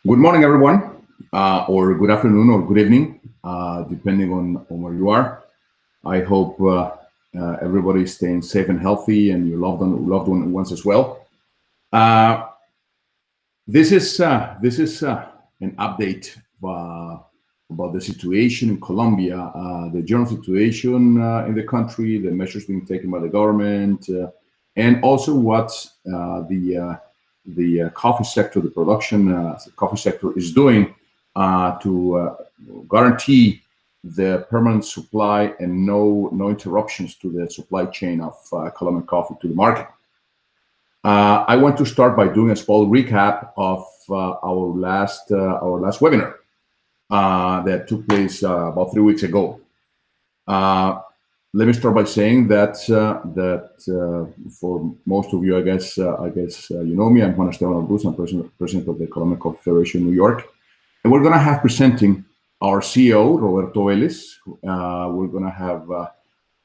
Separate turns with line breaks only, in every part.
Good morning, everyone, or good afternoon, or good evening, depending on where you are. I hope everybody is staying safe and healthy, and your loved ones as well. Uh, this is an update about the situation in Colombia, the general situation in the country, the measures being taken by the government, and also what the coffee sector, the production coffee sector, is doing to guarantee the permanent supply and no interruptions to the supply chain of Colombian coffee to the market. I want to start by doing a small recap of our last webinar that took place about 3 weeks ago. Let me start by saying that for most of you, I guess you know me. I'm Juan Esteban Alduz. I'm president of the Colombian Coffee Federation in New York, and we're going to have presenting our CEO Roberto Vélez. We're going to have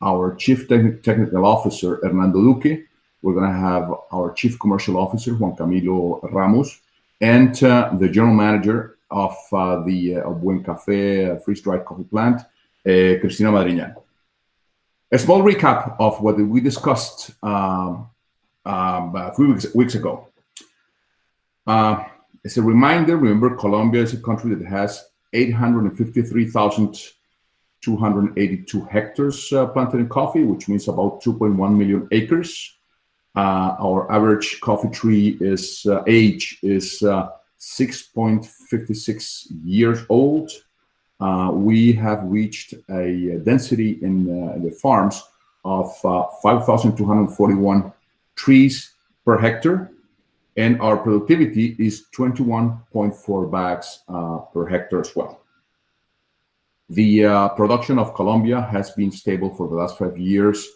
our Chief Technical Officer Hernando Duque. We're going to have our Chief Commercial Officer, Juan Camilo Ramos, and the General Manager of the Buen Café freeze-dried coffee plant, Cristina Madriñán. A small recap of what we discussed 3 weeks ago. As a reminder, remember, Colombia is a country that has 853,282 hectares planted in coffee, which means about 2.1 million acres. Our average coffee tree age is 6.56 years old. We have reached a density in the farms of 5,241 trees per hectare, and our productivity is 21.4 bags per hectare as well. The production of Colombia has been stable for the last 5 years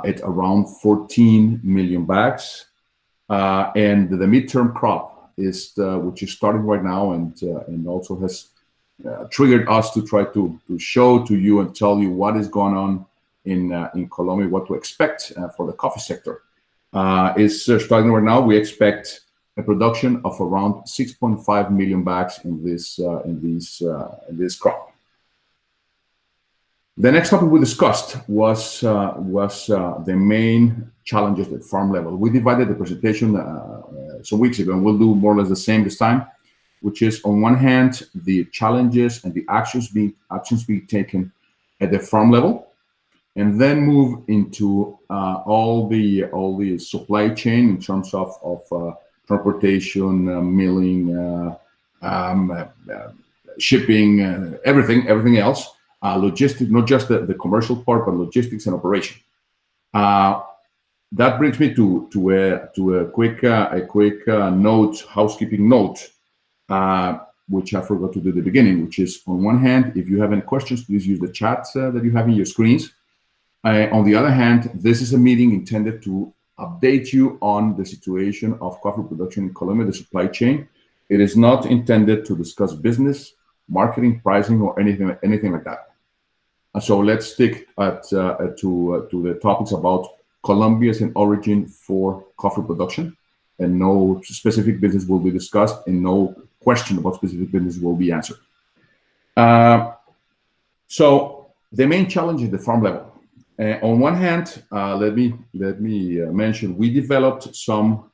at around 14 million bags, and the midterm crop which is starting right now, and also has triggered us to try to show to you and tell you what is going on in Colombia, what to expect for the coffee sector. Is starting right now. We expect a production of around 6.5 million bags in this crop. The next topic we discussed was the main challenges at farm level. We divided the presentation some weeks ago, and we'll do more or less the same this time, which is, on one hand, the challenges and the actions being taken at the farm level, and then move into all the supply chain in terms of transportation, milling, shipping, everything else. Logistics, not just the commercial part, but logistics and operation. That brings me to a quick housekeeping note, which I forgot to do at the beginning, which is, on one hand, if you have any questions, please use the chat that you have in your screens. On the other hand, this is a meeting intended to update you on the situation of coffee production in Colombia, the supply chain. It is not intended to discuss business, marketing, pricing, or anything like that. So let's stick to the topics about Colombia as an origin for coffee production, and no specific business will be discussed, and no question about specific business will be answered. So the main challenge is the farm level. On one hand, let me mention, we developed some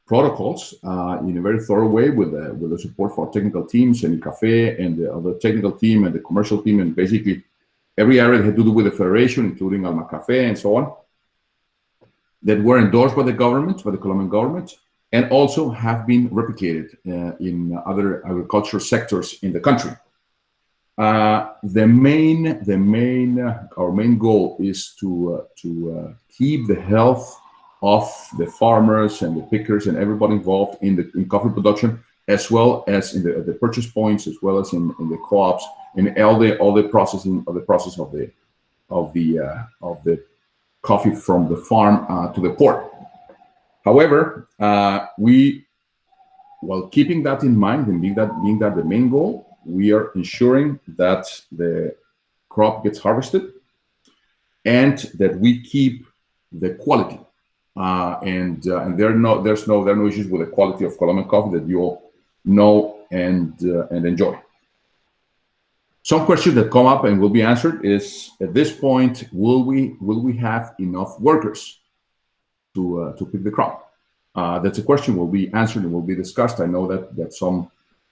protocols in a very thorough way with the support for our technical teams and Cafe and the other technical team and the commercial team, and basically every area that had to do with the federation, including Alma Cafe and so on, that were endorsed by the Colombian government, and also have been replicated in other agricultural sectors in the country. Our main goal is to keep the health of the farmers and the pickers and everybody involved in coffee production, as well as in the purchase points, as well as in the co-ops, in all the processing of the process of the coffee from the farm to the port. However, while keeping that in mind and being that the main goal, we are ensuring that the crop gets harvested and that we keep the quality. And there are no issues with the quality of Colombian coffee, that you all know and enjoy. Some questions that come up and will be answered is, at this point, will we have enough workers to pick the crop? That's a question will be answered and will be discussed. I know that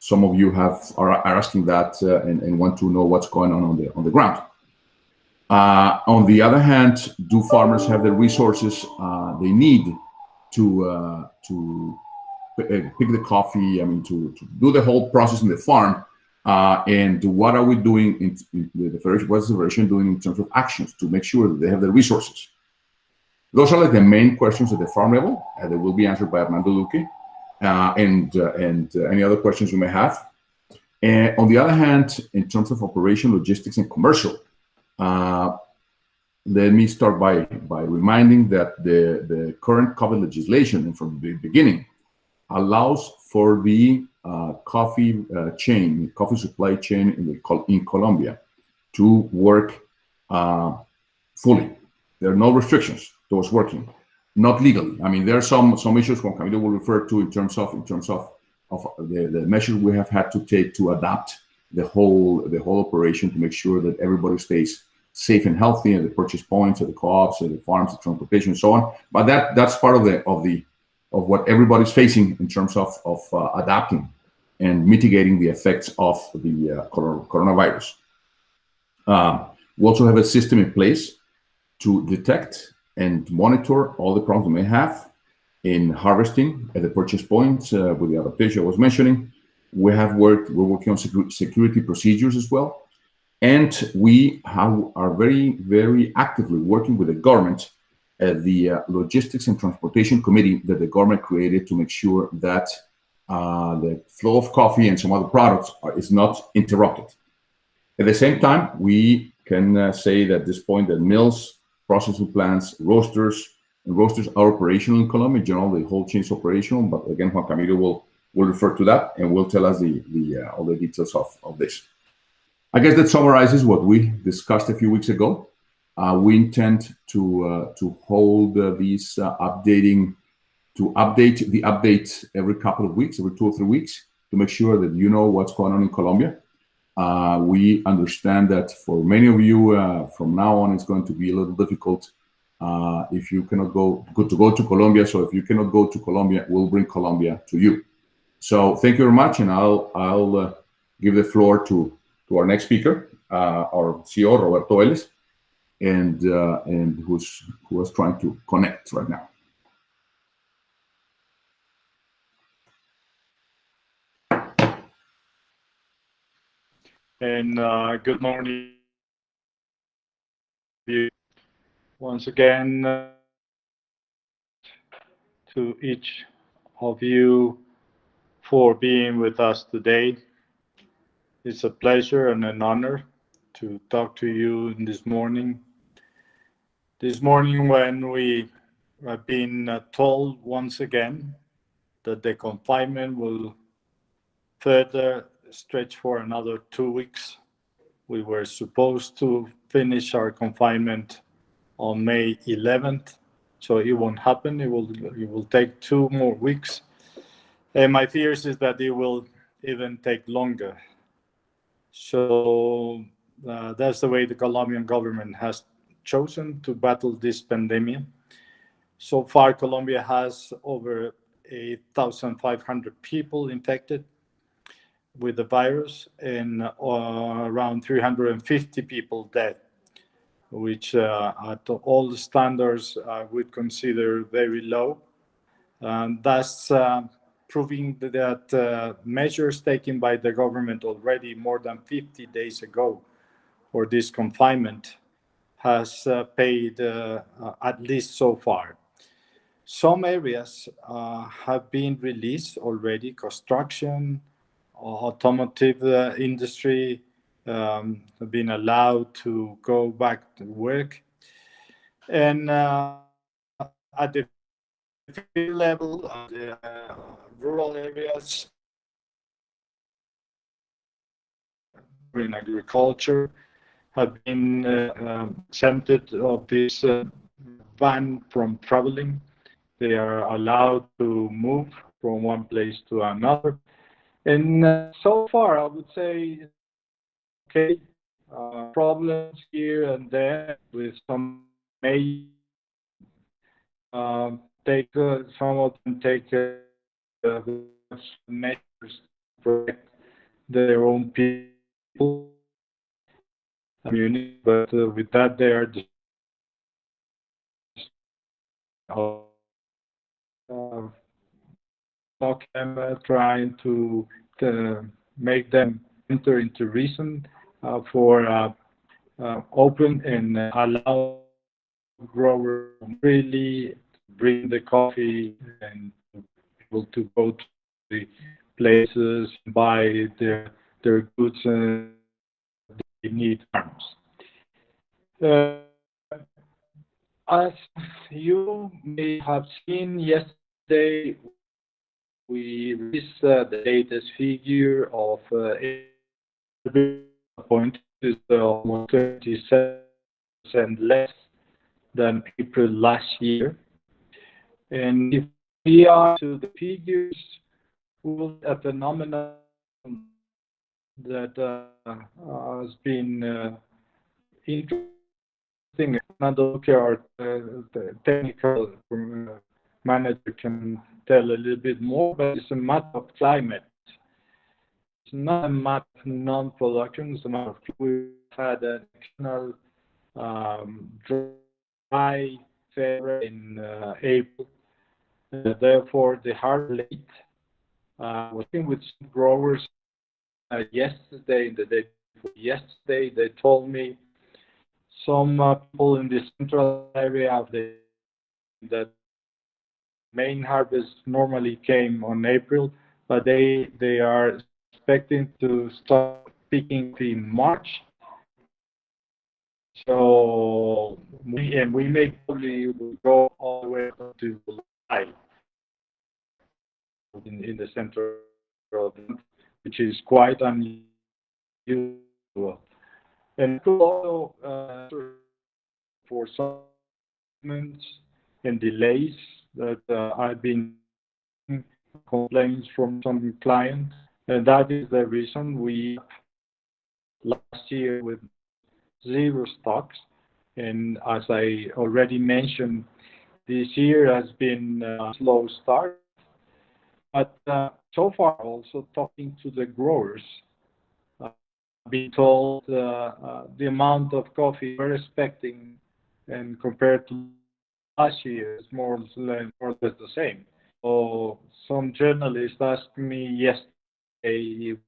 some of you are asking that and want to know what's going on the ground. On the other hand, do farmers have the resources they need to pick the coffee? I mean, to do the whole process in the farm. And what are we doing in the Federation? What's the Federation doing in terms of actions to make sure that they have the resources? Those are like the main questions at the farm level. They will be answered by Armando Luque, and any other questions you may have. And on the other hand, in terms of operation, logistics, and commercial, let me start by reminding that the current COVID legislation, and from the beginning, allows for the coffee supply chain in Colombia to work fully. There are no restrictions towards working, not legally. I mean, there are some issues Juan Camilo will refer to in terms of the measures we have had to take to adapt the whole operation to make sure that everybody stays safe and healthy at the purchase points, at the co-ops, at the farms, the transportation, and so on. But that's part of what everybody's facing in terms of adapting and mitigating the effects of the coronavirus. We also have a system in place to detect and monitor all the problems we may have in harvesting at the purchase points with the adaptation I was mentioning. We're working on security procedures as well. And we are very, very actively working with the government at the Logistics and Transportation Committee that the government created to make sure that the flow of coffee and some other products is not interrupted. At the same time, we can say that at this point that mills, processing plants, roasters are operational in Colombia. In general, the whole chain is operational, but again, Juan Camilo will refer to that and will tell us all the details of this. I guess that summarizes what we discussed a few weeks ago. We intend to hold these update the update every couple of weeks, every 2 or 3 weeks, to make sure that you know what's going on in Colombia. We understand that for many of you, from now on, it's going to be a little difficult if you cannot go to Colombia. So if you cannot go to Colombia, we'll bring Colombia to you. So thank you very much, and I'll give the floor to our next speaker, our CEO, Roberto Vélez, and who was trying to connect right now.
And good morning once again to each of you for being with us today. It's a pleasure and an honor to talk to you this morning. This morning, when we have been told once again that the confinement will further stretch for another 2 weeks. We were supposed to finish our confinement on May 11th, so it won't happen. It will take 2 more weeks. And my fears is that it will even take longer. So that's the way the Colombian government has chosen to battle this pandemic. So far, Colombia has over 8,500 people infected with the virus and around 350 people dead, which at all the standards I would consider very low. Thus proving that measures taken by the government already more than 50 days ago for this confinement has paid at least so far. Some areas have been released already: construction, automotive industry have been allowed to go back to work. And at the field level, at the rural areas, in agriculture, have been exempted of this ban from traveling. They are allowed to move from one place to another. And so far, I would say, okay, problems here and there with some may take some of them take measures to protect their own people, community, but with that they are just uh, trying to make them enter into reason for open and allow growers really bring the coffee and able to go to the places, buy their goods they need farms. As you may have seen yesterday, we released the latest figure of point is almost 27% less than April last year. And if we are to the figures, we will see a phenomenon that has been interesting. Another look at the technical manager can tell a little bit more, but it's a matter of climate. It's not a matter of non-production, it's a matter of we've had an exceptional dry February in April. Therefore, the hard late. Working with some growers yesterday, the day before yesterday, they told me some people in the central area of that main harvest normally came on April, but they are expecting to start picking in March. So we may probably go all the way up to July in the center of the month, which is quite unusual. And could also for some and delays that I've been complaints from some clients, and that is the reason we last year with zero stocks. And as I already mentioned, this year has been a slow start. But so far, also talking to the growers, being told the amount of coffee we're expecting and compared to last year is more or less the same. So some journalists asked me yesterday if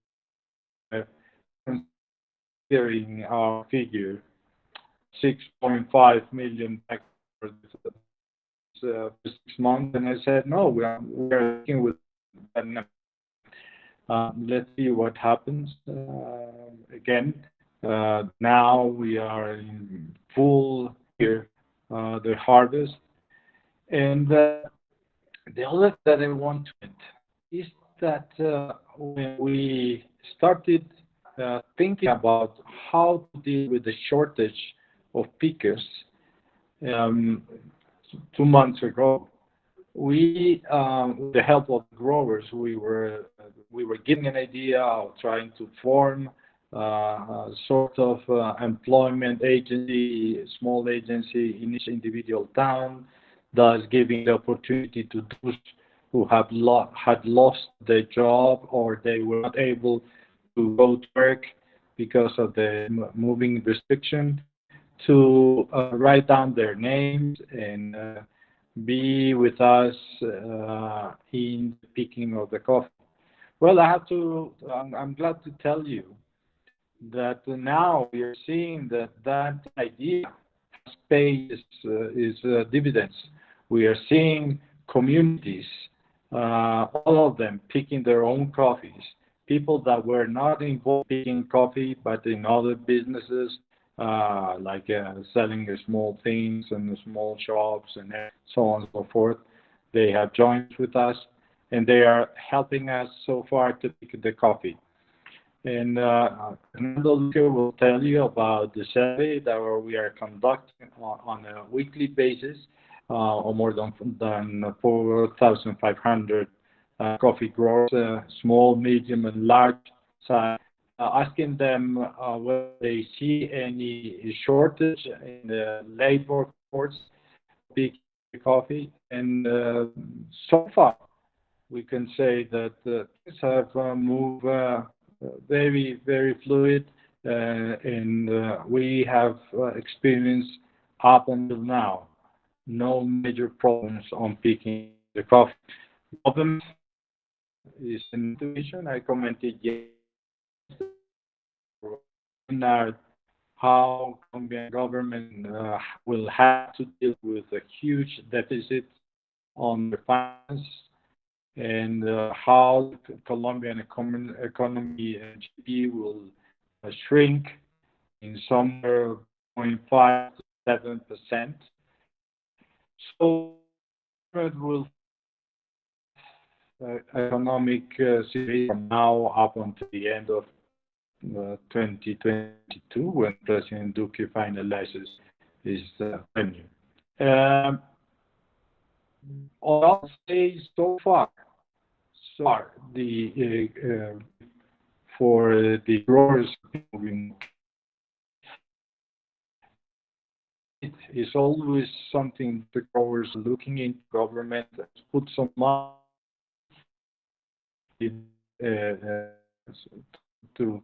considering our figure 6.5 million back for this 6 months, and I said no, we are working with that number. Let's see what happens. Again, now we are in full year, the harvest. And the other that I want to add is that when we started thinking about how to deal with the shortage of pickers 2 months ago, we, with the help of growers, we were getting an idea of trying to form a sort of employment agency, small agency in each individual town, thus giving the opportunity to those who had lost their job or they were not able to go to work because of the moving restriction to write down their names and be with us in the picking of the coffee. Well, I'm glad to tell you that now we are seeing that idea pays dividends. We are seeing communities, all of them picking their own coffees. People that were not involved picking coffee, but in other businesses, like selling small things and small shops and so on and so forth. They have joined with us, and they are helping us so far to pick the coffee. And Fernando Luque will tell you about the survey that we are conducting on a weekly basis, or more than 4,500 coffee growers, small, medium, and large size, asking them whether they see any shortage in the labor force picking coffee. And so far, we can say that things have moved very, very fluid, and we have experienced up until now no major problems on picking the coffee. Government is an intuition. I commented yesterday how Colombian government will have to deal with a huge deficit on their finance, and how the Colombian economy and GDP will shrink in somewhere 0.5 to 7%. So it will economic situation from now up until the end of 2022, when President Duque finalizes his tenure. I'll say so far, for the growers, it is always something the growers are looking into. Government has put some money to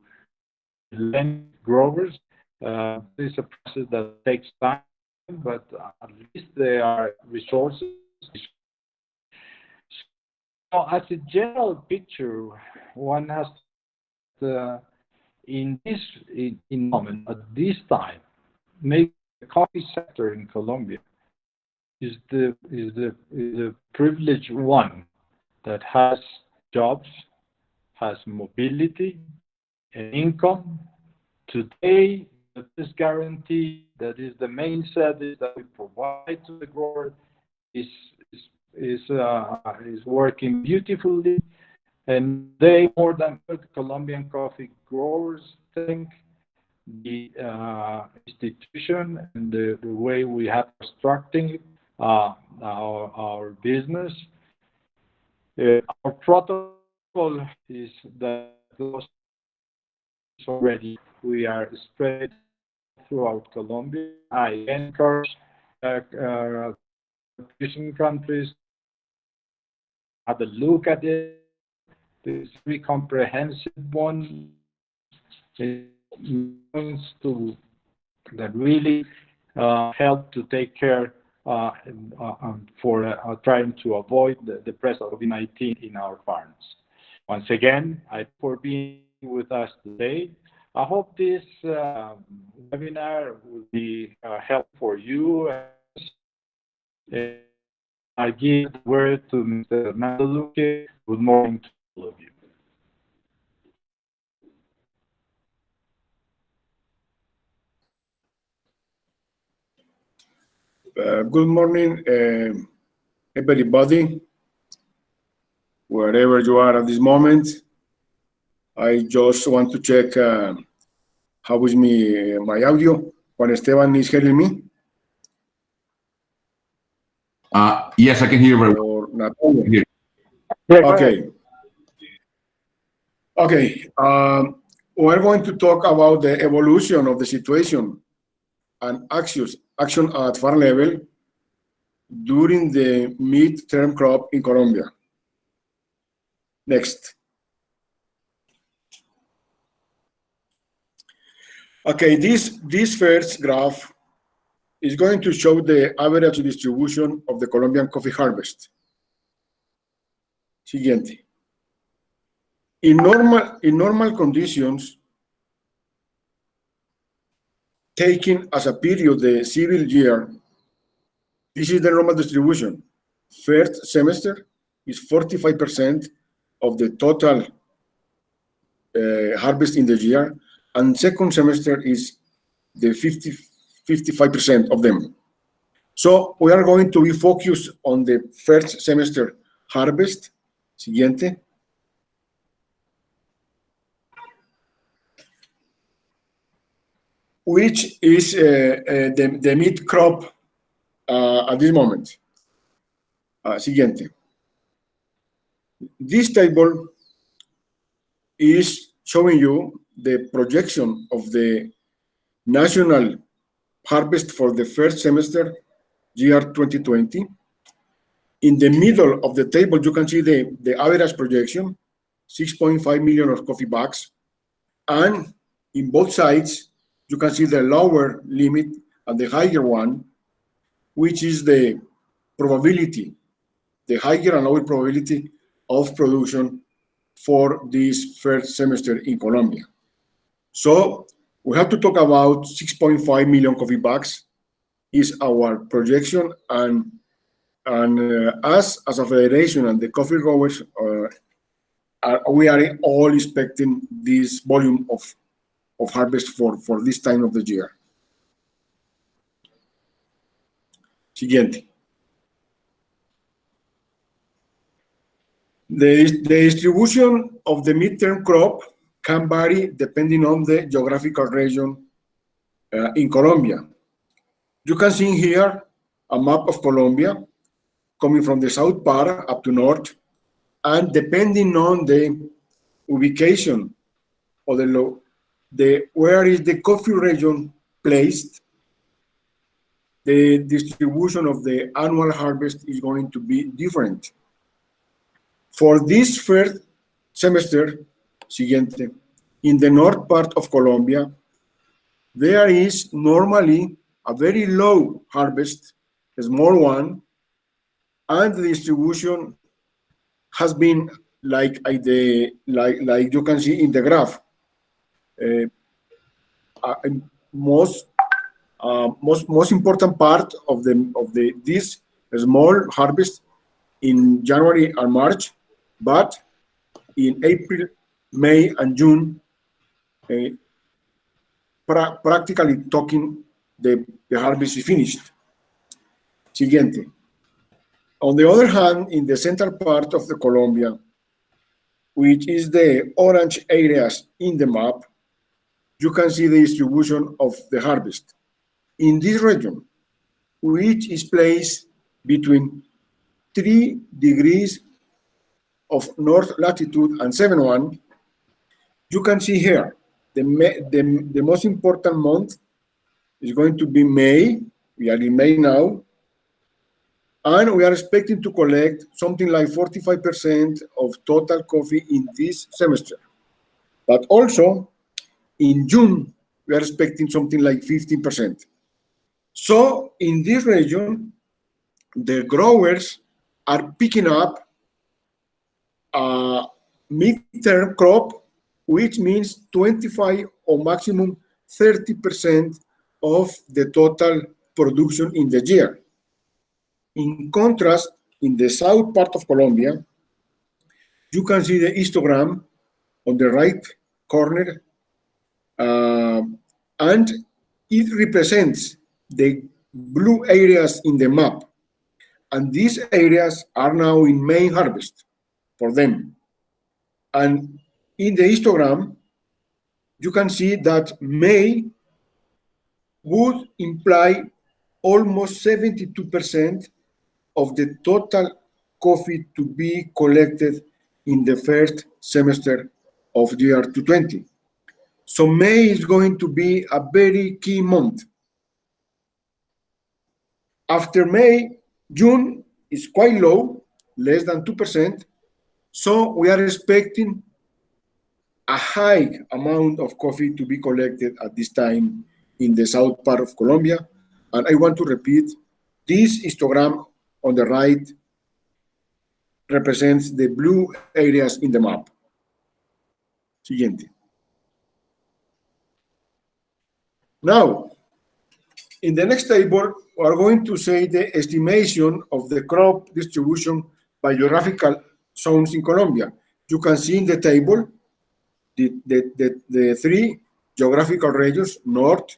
lend growers. This is a process that takes time, but at least there are resources. So as a general picture, one has to, in moment at this time, make the coffee sector in Colombia is the privileged one that has jobs, has mobility and income. Today, that is guaranteed, that is the main service that we provide to the grower, is working beautifully, and they, more than the Colombian coffee growers, think the institution and the way we have constructing our business. Our protocol is that already we are spread throughout Colombia. I encourage producing countries have a look at it. This very comprehensive one. It means to that really help to take care for trying to avoid the presence of COVID-19 in our farms. Once again, for being with us today. I hope this webinar will be helpful for you. I give the word to Mr. Luque. Good morning to all of you.
Good morning, everybody, wherever you are at this moment. I just want to check how is my audio. Juan Esteban is hearing me?
Yes, I can hear very well.
Okay. Okay. We're going to talk about the evolution of the situation and action at farm level during the midterm crop in Colombia. Next. Okay, this first graph is going to show the average distribution of the Colombian coffee harvest. Siguiente. In normal conditions, taking as a period the civil year, this is the normal distribution. First semester is 45% of the total harvest in the year, and second semester is the 55% of them. So we are going to be focused on the first semester harvest. Siguiente. Which is the mid crop at this moment. Siguiente. This table is showing you the projection of the national harvest for the first semester, year 2020. In the middle of the table, you can see the average projection, 6.5 million of coffee bags. And in both sides, you can see the lower limit and the higher one, which is the probability, the higher and lower probability of production for this first semester in Colombia. So we have to talk about 6.5 million coffee bags is our projection, and us as a federation and the coffee growers, we are all expecting this volume of harvest for this time of the year. Siguiente. The distribution of the midterm crop can vary depending on the geographical region in Colombia. You can see here a map of Colombia coming from the south part up to north, and depending on the ubication or where is the coffee region placed, the distribution of the annual harvest is going to be different. For this first semester, siguiente, in the north part of Colombia, there is normally a very low harvest, a small one, and the distribution has been like you can see in the graph. Most important part of this small harvest in January and March, but in April, May, and June, practically talking, the harvest is finished. Siguiente. On the other hand, in the central part of the Colombia, which is the orange areas in the map, you can see the distribution of the harvest. In this region, which is placed between 3 degrees of north latitude and 7-1, you can see here the most important month is going to be May. We are in May now, and we are expecting to collect something like 45% of total coffee in this semester. But also in June, we are expecting something like 15%. So in this region, the growers are picking up a midterm crop, which means 25 or maximum 30% of the total production in the year. In contrast, in the south part of Colombia, you can see the histogram on the right corner, and it represents the blue areas in the map. And these areas are now in May harvest for them. And in the histogram, you can see that May would imply almost 72% of the total coffee to be collected in the first semester of the year 2020. So May is going to be a very key month. After May, June is quite low, less than 2%. So we are expecting a high amount of coffee to be collected at this time in the south part of Colombia. And I want to repeat, this histogram on the right represents the blue areas in the map. Siguiente. Now, in the next table, we are going to say the estimation of the crop distribution by geographical zones in Colombia. You can see in the table the 3 geographical regions, north,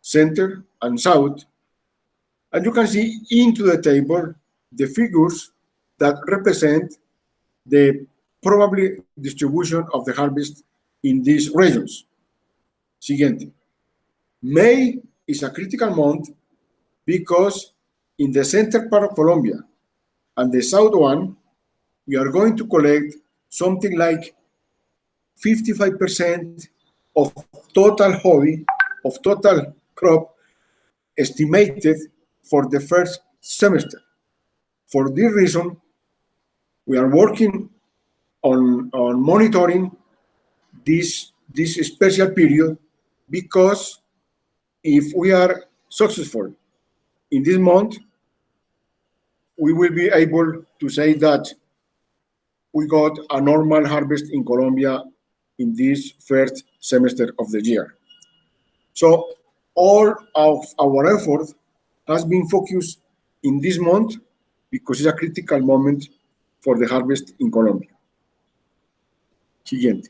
center, and south. And you can see into the table the figures that represent the probable distribution of the harvest in these regions. Siguiente. May is a critical month because in the center part of Colombia and the south one, we are going to collect something like 55% of total hobby, of total crop estimated for the first semester. For this reason, we are working on monitoring this special period, because if we are successful in this month, we will be able to say that we got a normal harvest in Colombia in this first semester of the year. So all of our effort has been focused in this month because it's a critical moment for the harvest in Colombia. Siguiente.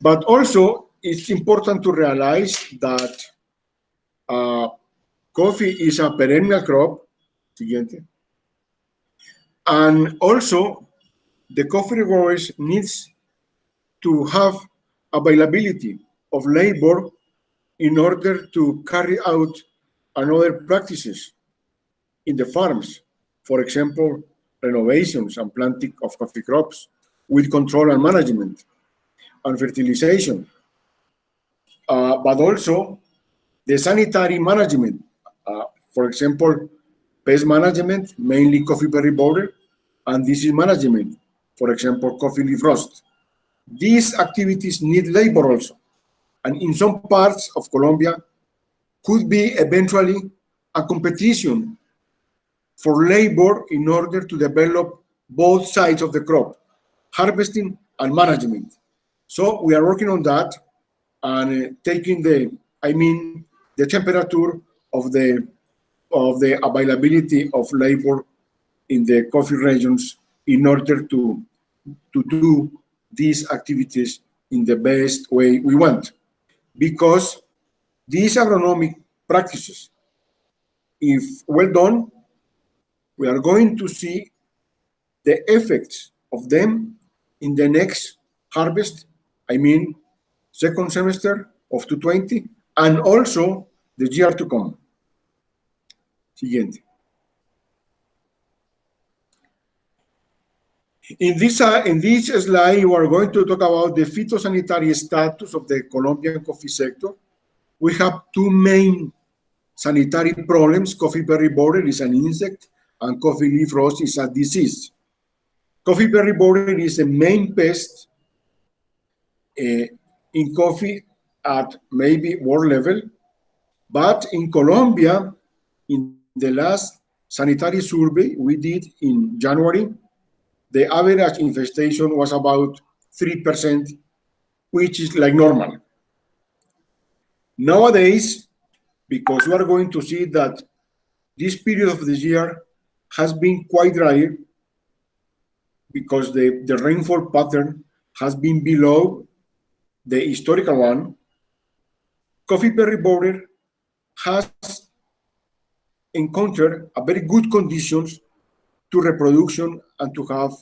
But also, it's important to realize that coffee is a perennial crop. Siguiente. And also, the coffee growers needs to have availability of labor in order to carry out another practices in the farms. For example, renovations and planting of coffee crops with control and management and fertilization. But also the sanitary management, for example, pest management, mainly coffee berry borer, and disease management, for example, coffee leaf rust. These activities need labor also, and in some parts of Colombia could be eventually a competition for labor in order to develop both sides of the crop, harvesting and management. So we are working on that and taking the temperature of the availability of labor in the coffee regions in order to do these activities in the best way we want. Because these agronomic practices, if well done, we are going to see the effects of them in the next harvest, second semester of 2020, and also the year to come. Siguiente. In this slide, we are going to talk about the phytosanitary status of the Colombian coffee sector. We have two main sanitary problems. Coffee berry borer is an insect, and coffee leaf rust is a disease. Coffee berry borer is the main pest in coffee at maybe world level, but in Colombia, in the last sanitary survey we did in January, the average infestation was about 3%, which is like normal. Nowadays, because we are going to see that this period of the year has been quite dry, because the rainfall pattern has been below the historical one, coffee berry borer has encountered a very good conditions to reproduction and to have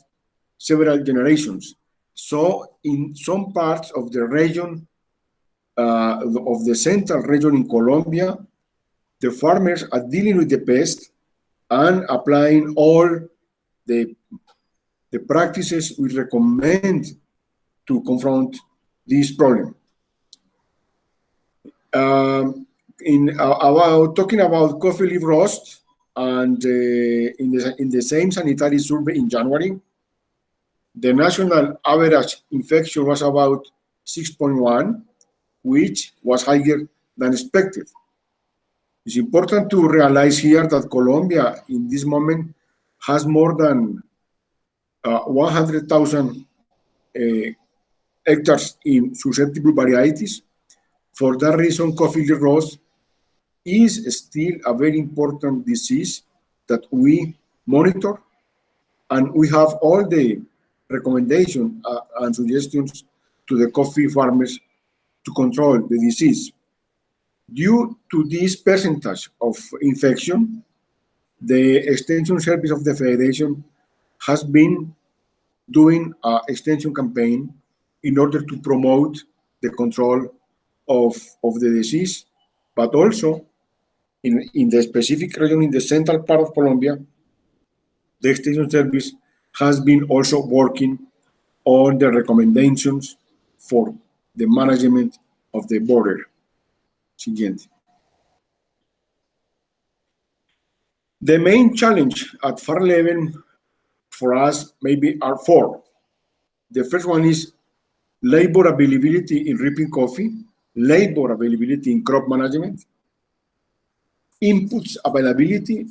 several generations. So in some parts of the region, of the central region in Colombia, the farmers are dealing with the pest and applying all the practices we recommend to confront this problem. Talking about coffee leaf rust, and in the same sanitary survey in January, the national average infection was about 6.1, which was higher than expected. It's important to realize here that Colombia, in this moment, has more than 100,000 hectares in susceptible varieties. For that reason, coffee leaf rust is still a very important disease that we monitor, and we have all the recommendations and suggestions to the coffee farmers to control the disease. Due to this percentage of infection, the extension service of the Federation has been doing an extension campaign in order to promote the control of the disease, but also in the specific region in the central part of Colombia, the extension service has been also working on the recommendations for the management of the border. Siguiente. The main challenge at farm level for us maybe are four. The first one is labor availability in reaping coffee, labor availability in crop management, inputs availability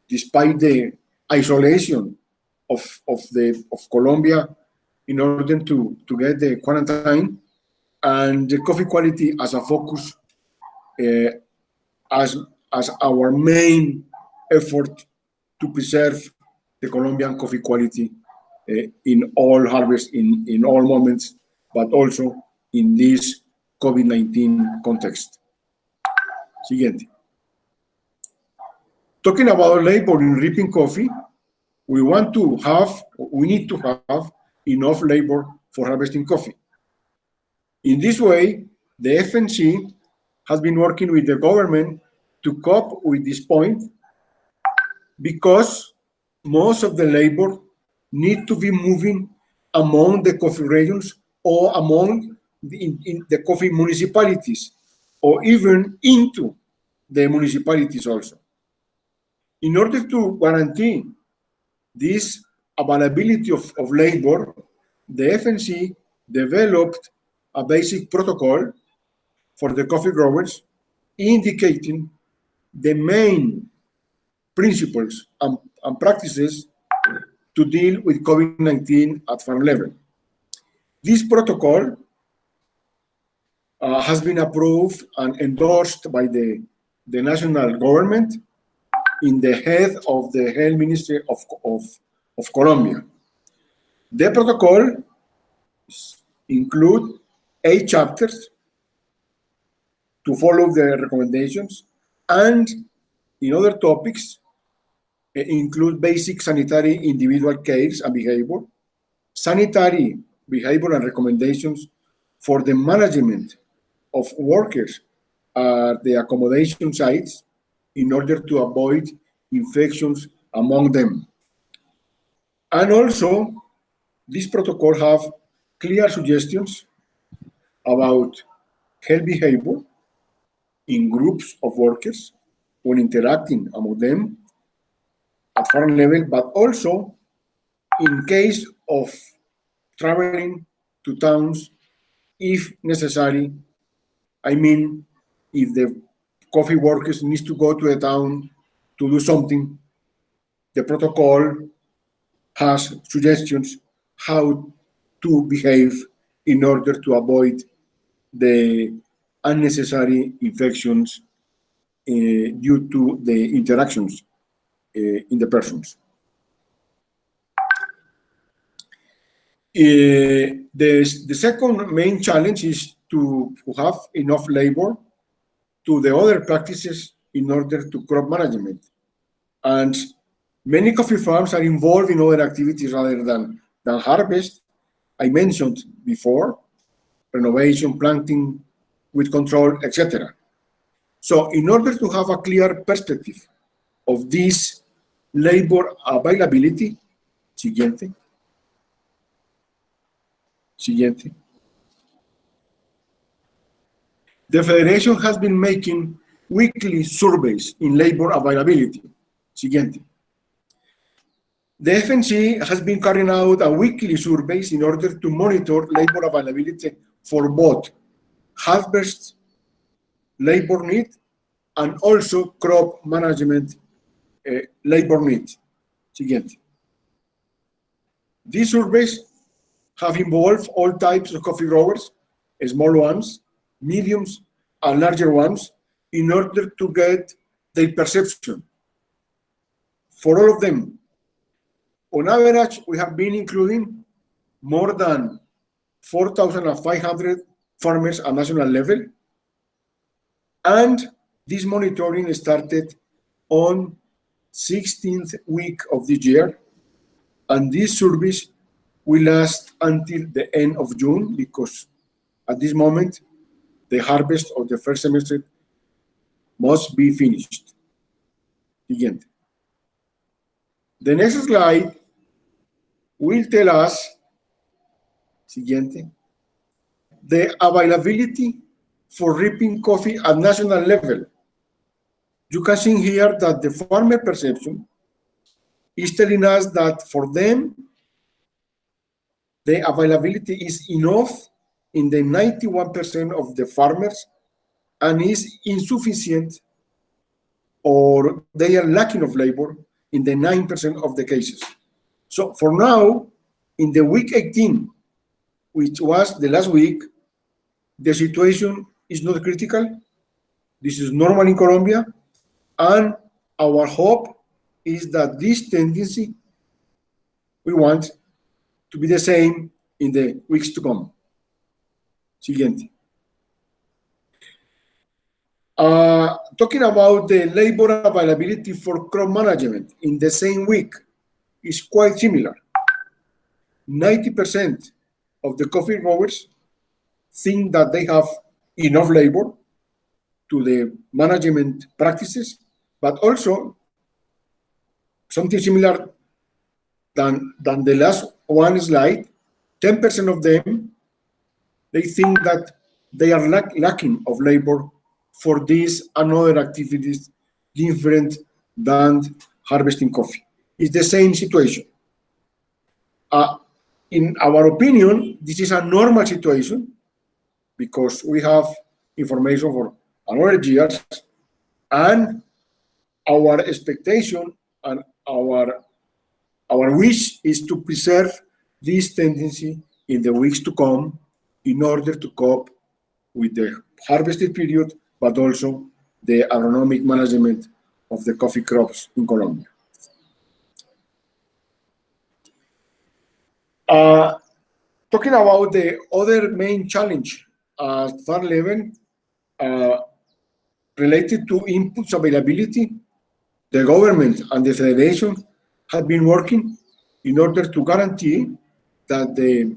despite the isolation of Colombia in order to get the quarantine, and the coffee quality as a focus as our main effort to preserve the Colombian coffee quality in all harvests, in all moments, but also in this COVID-19 context. Siguiente. Talking about labor in reaping coffee, we need to have enough labor for harvesting coffee. In this way, the FNC has been working with the government to cope with this point, because most of the labor need to be moving among the coffee regions or among the coffee municipalities, or even into the municipalities also. In order to guarantee this availability of labor, the FNC developed a basic protocol for the coffee growers, indicating the main principles and practices to deal with COVID-19 at farm level. This protocol has been approved and endorsed by the national government in the head of the Health Ministry of Colombia. The protocol includes 8 chapters to follow the recommendations, and in other topics include basic sanitary individual cares and behavior, sanitary behavior and recommendations for the management of workers at the accommodation sites in order to avoid infections among them. And also, this protocol have clear suggestions about health behavior in groups of workers when interacting among them at farm level, but also in case of traveling to towns if necessary. I mean, if the coffee workers need to go to the town to do something, the protocol has suggestions how to behave in order to avoid the unnecessary infections due to the interactions in the persons. The second main challenge is to have enough labor to the other practices in order to crop management. And many coffee farms are involved in other activities rather than harvest. I mentioned before, renovation, planting, weed control, etc. So in order to have a clear perspective of this labor availability, siguiente. The Federation has been making weekly surveys in labor availability. Siguiente. The FNC has been carrying out a weekly surveys in order to monitor labor availability for both harvest labor need and also crop management labor need. Siguiente. These surveys have involved all types of coffee growers, small ones, mediums, and larger ones, in order to get their perception. For all of them, on average, we have been including more than 4,500 farmers at national level, and this monitoring started on 16th week of this year, and this service will last until the end of June, because at this moment, the harvest of the first semester must be finished. Siguiente. The next slide will tell us, siguiente, the availability for reaping coffee at national level. You can see here that the farmer perception is telling us that for them, the availability is enough in the 91% of the farmers and is insufficient or they are lacking of labor in the 9% of the cases. So for now, in the week 18, which was the last week, the situation is not critical. This is normal in Colombia. And our hope is that this tendency, we want to be the same in the weeks to come. Siguiente. Talking about the labor availability for crop management in the same week is quite similar. 90% of the coffee growers think that they have enough labor to the management practices, but also something similar than the last one slide, 10% of them, they think that they are lacking of labor for these and other activities different than harvesting coffee. It's the same situation. In our opinion, this is a normal situation because we have information for another years, and our expectation and our wish is to preserve this tendency in the weeks to come in order to cope with the harvested period, but also the agronomic management of the coffee crops in Colombia. Talking about the other main challenge at farm level related to inputs availability, the government and the federation have been working in order to guarantee that the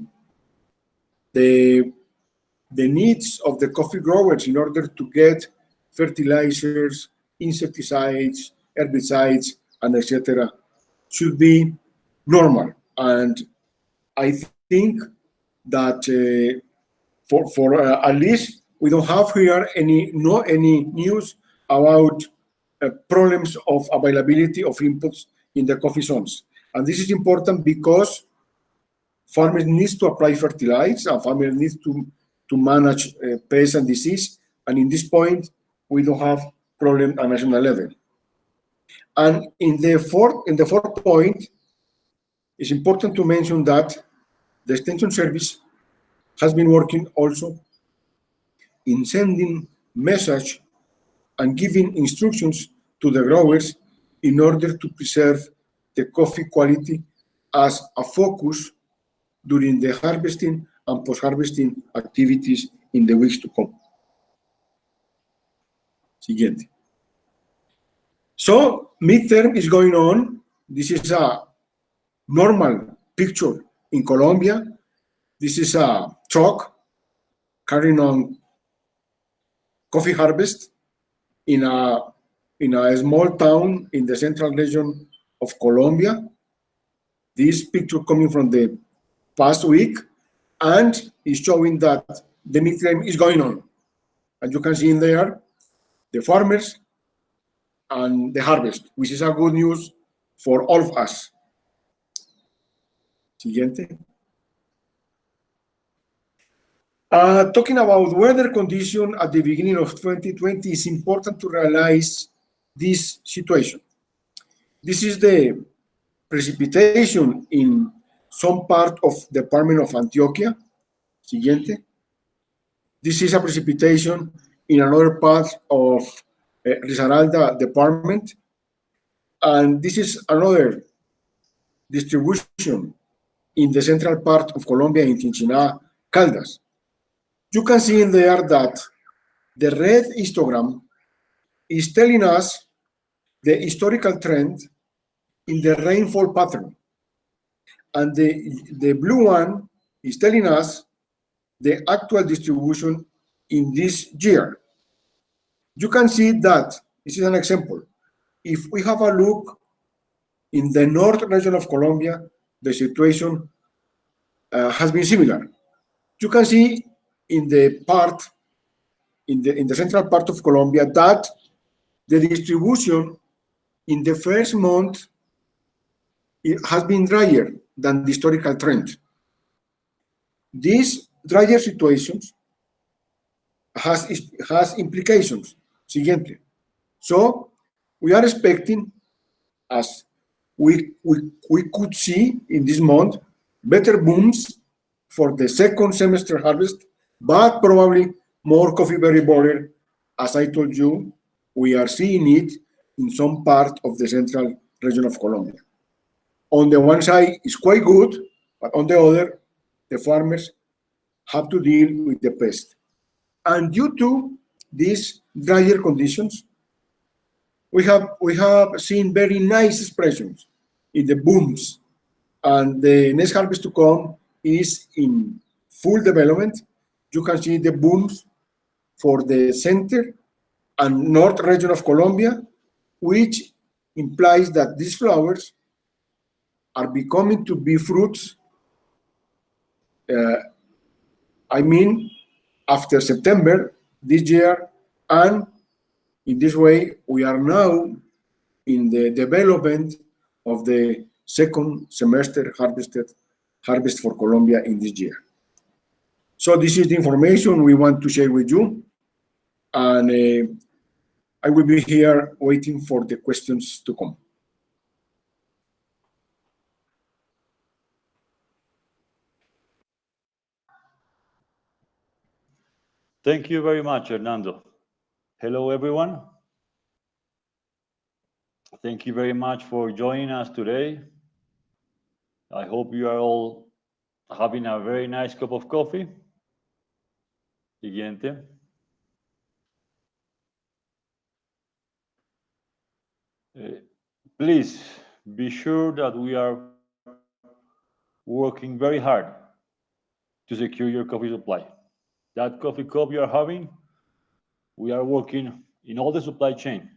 needs of the coffee growers in order to get fertilizers, insecticides, herbicides, and etc. should be normal. And I think that for at least we don't have here any news about problems of availability of inputs in the coffee zones. And this is important because farmers need to apply fertilizer, and farmers need to manage pests and disease. And in this point, we don't have problem at national level. And in the fourth point, it's important to mention that the Extension Service has been working also in sending message and giving instructions to the growers in order to preserve the coffee quality as a focus during the harvesting and post-harvesting activities in the weeks to come. Siguiente. So, midterm is going on. This is a normal picture in Colombia. This is a truck carrying on coffee harvest in a small town in the central region of Colombia. This picture coming from the past week and is showing that the midterm is going on. And you can see in there the farmers and the harvest, which is a good news for all of us. Siguiente. Talking about weather condition at the beginning of 2020, it's important to realize this situation. This is the precipitation in some part of the department of Antioquia. Siguiente. This is a precipitation in another part of Risaralda department. And this is another distribution in the central part of Colombia in Chinchiná, Caldas. You can see in there that the red histogram is telling us the historical trend in the rainfall pattern. And the blue one is telling us the actual distribution in this year. You can see that, this is an example. If we have a look In the north region of Colombia, the situation has been similar. You can see in the central part of Colombia that the distribution in the first month it has been drier than the historical trend. These drier situations has implications. Siguiente. So we are expecting, as we could see in this month, better booms for the second semester harvest, but probably more coffee berry borer. As I told you, we are seeing it in some part of the central region of Colombia. On the one side, it's quite good, but on the other, the farmers have to deal with the pest. And due to these drier conditions, we have seen very nice expressions in the booms, and the next harvest to come is in full development. You can see the booms for the center and north region of Colombia, which implies that these flowers are becoming to be fruits. I mean, after September this year, and in this way, we are now in the development of the second semester harvest for Colombia in this year. So this is the information we want to share with you, and I will be here waiting for the questions to come.
Thank you very much, Hernando. Hello, everyone. Thank you very much for joining us today. I hope you are all having a very nice cup of coffee. Siguiente. Please be sure that we are working very hard to secure your coffee supply. That coffee cup you are having, we are working in all the supply chain,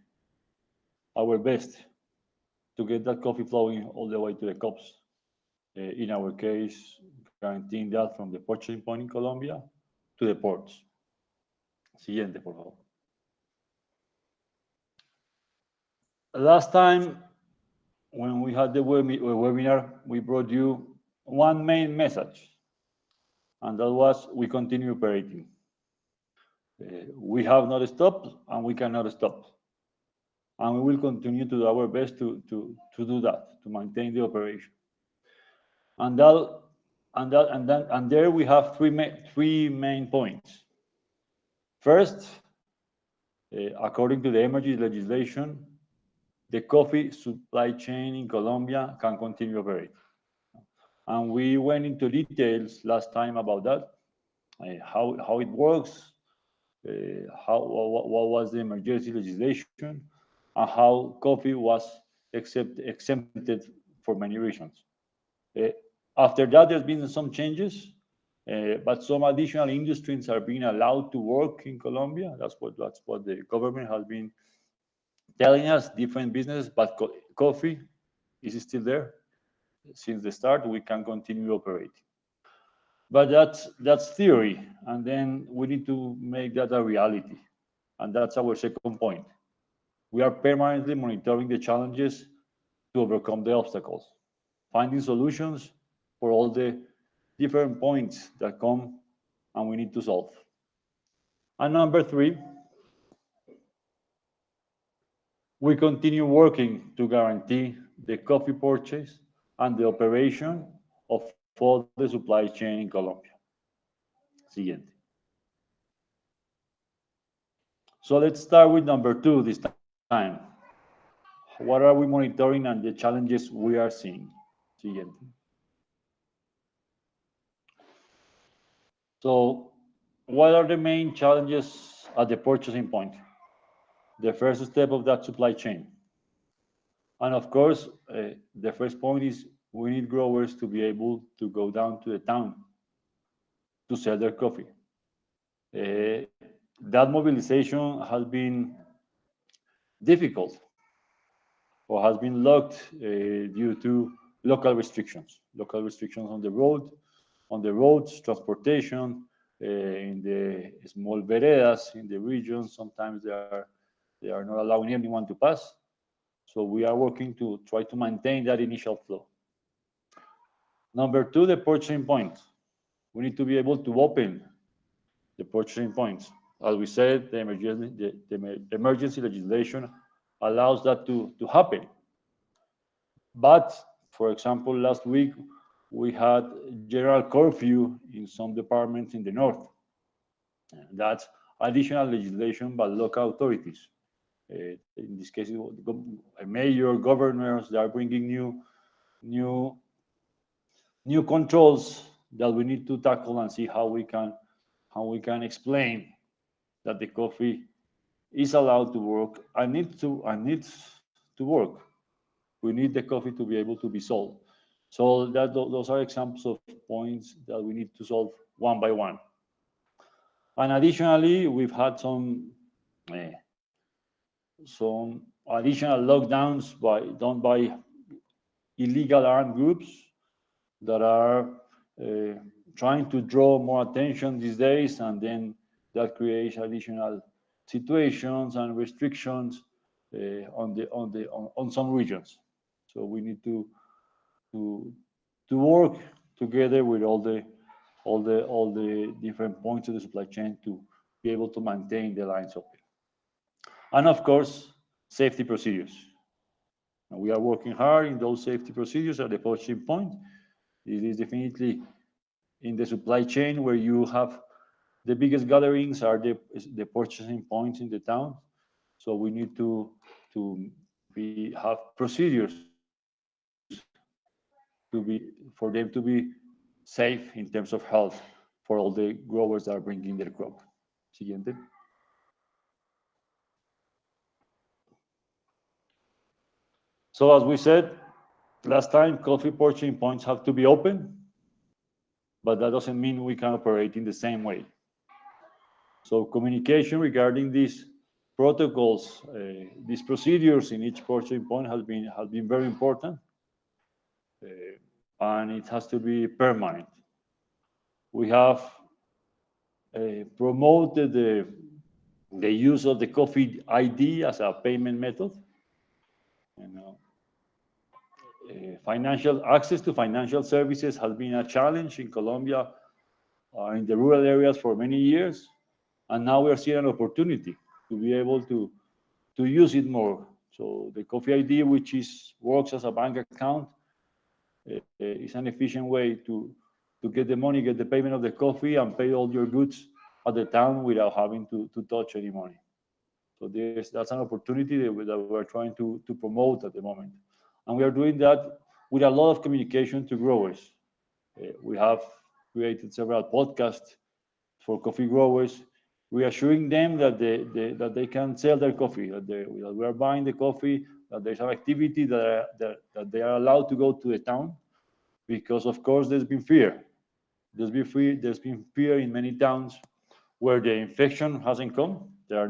our best to get that coffee flowing all the way to the cups. In our case, guaranteeing that from the purchasing point in Colombia to the ports. Siguiente, por favor. Last time, when we had the webinar, we brought you one main message, and that was we continue operating. We have not stopped, and we cannot stop. And we will continue to do our best to do that, to maintain the operation. And there we have three main points. First, according to the emergency legislation, the coffee supply chain in Colombia can continue operating. And we went into details last time about that, how it works, what was the emergency legislation, and how coffee was exempted for many reasons. After that, there's been some changes, but some additional industries are being allowed to work in Colombia. That's what the government has been telling us, different businesses, but coffee is still there. Since the start, we can continue operating. But that's theory, and then we need to make that a reality. And that's our second point. We are permanently monitoring the challenges to overcome the obstacles, finding solutions for all the different points that come and we need to solve. And number three, we continue working to guarantee the coffee purchase and the operation of all the supply chain in Colombia. Siguiente. So let's start with number two this time. What are we monitoring and the challenges we are seeing? Siguiente. So what are the main challenges at the purchasing point? The first step of that supply chain. And of course, the first point is we need growers to be able to go down to the town to sell their coffee. That mobilization has been difficult. or has been locked due to local restrictions on the roads, transportation, in the small veredas in the region. Sometimes they are not allowing anyone to pass. So we are working to try to maintain that initial flow. Number two, the purchasing point. We need to be able to open the purchasing points. As we said, the emergency legislation allows that to happen. But, for example, last week, we had general curfew in some departments in the north. That's additional legislation by local authorities. In this case, mayor, governors, they are bringing new controls that we need to tackle and see how we can explain that the coffee is allowed to work and needs to work. We need the coffee to be able to be sold. So those are examples of points that we need to solve one by one. And additionally, we've had some additional lockdowns done by illegal armed groups that are trying to draw more attention these days, and then that creates additional situations and restrictions on some regions. So we need to work together with all the different points of the supply chain to be able to maintain the lines open. And of course, safety procedures. And we are working hard in those safety procedures at the purchasing point. It is definitely in the supply chain where you have the biggest gatherings are the purchasing points in the town. So we need to have procedures for them to be safe in terms of health for all the growers that are bringing their crop. Siguiente. So as we said last time, coffee purchasing points have to be open, but that doesn't mean we can operate in the same way. So communication regarding these protocols, these procedures in each purchasing point has been very important, and it has to be permanent. We have promoted the use of the coffee ID as a payment method. Financial access to financial services has been a challenge in Colombia, in the rural areas for many years, and now we are seeing an opportunity to be able to use it more. So the coffee ID, which works as a bank account, is an efficient way to get the money, get the payment of the coffee, and pay all your goods at the town without having to touch any money. So that's an opportunity that we're trying to promote at the moment. And we are doing that with a lot of communication to growers. We have created several podcasts for coffee growers, reassuring them that they can sell their coffee, that we are buying the coffee, that there's an activity that they are allowed to go to the town, because of course there's been fear. There's been fear in many towns where the infection hasn't come. There are